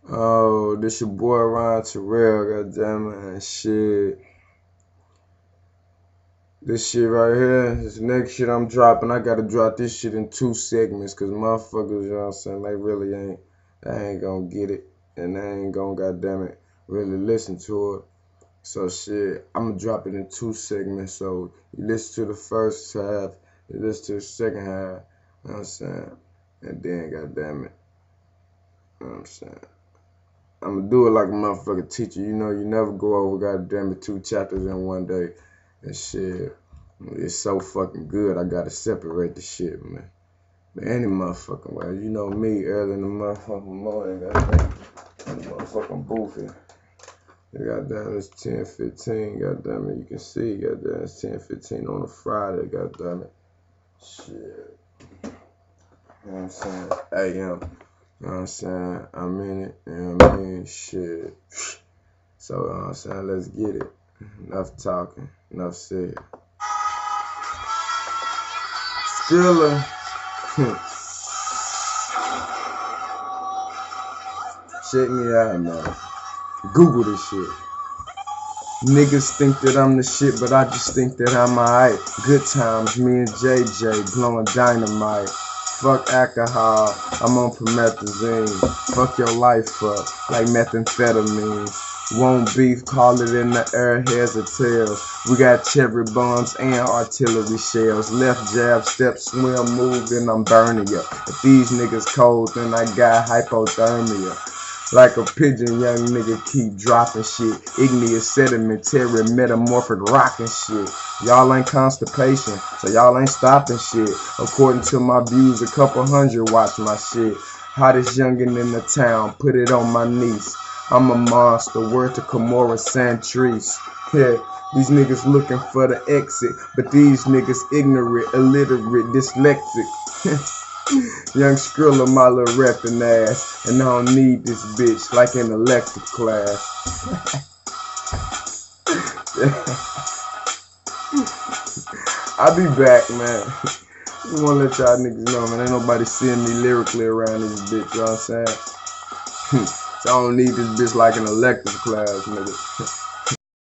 Oh, this your boy Ryan Terrell, goddammit, and shit. This shit right here, this next shit I'm dropping, I gotta drop this shit in 2 segments, cause motherfuckers, you know what I'm saying, they ain't gonna get it, and they ain't gonna, goddammit, really listen to it. So shit, I'ma drop it in 2 segments, so you listen to the first half, you listen to the second half, you know what I'm saying, and then, goddammit, you know what I'm saying. I'm gonna do it like a motherfucking teacher. You know, you never go over goddamn it 2 chapters in one day. And shit, it's so fucking good. I gotta separate the shit, man. But any motherfucking way, you know me early in the motherfucking morning, goddamn, in the motherfucking booth here. Goddamn, it's 10:15. Goddamn it, you can see. Goddamn, it's 10:15 on a Friday. Goddamn it, shit. You know what I'm saying? AM. You know what I'm saying? I'm in it. You know what I mean? Shit. So, you know what I'm saying? Let's get it. Enough talking. Enough said. Skrilla. Check me out, man. Google this shit. Niggas think that I'm the shit, but I just think that I'm alright. Good times, me and JJ blowing dynamite. Fuck alcohol, I'm on promethazine. Fuck your life up like methamphetamine. Won't beef, call it in the air, heads or tails. We got cherry bombs and artillery shells. Left jab, step, swim, move, and I'm burning ya. If these niggas cold, then I got hypothermia. Like a pigeon, young nigga keep dropping shit. Igneous, sedimentary, metamorphic rockin' shit. Y'all ain't constipation, so y'all ain't stopping shit. According to my views, a couple hundred watch my shit. Hottest youngin' in the town, put it on my niece. I'm a monster, word to Kimora Santrice. Yeah, these niggas looking for the exit, but these niggas ignorant, illiterate, dyslexic. Young Skrilla, my little reppin' ass, and I don't need this bitch like in electric class. I'll be back, man. Just wanna let y'all niggas know, man, ain't nobody seeing me lyrically around this bitch, you know what I'm saying? So I don't need this bitch like an electric class, nigga.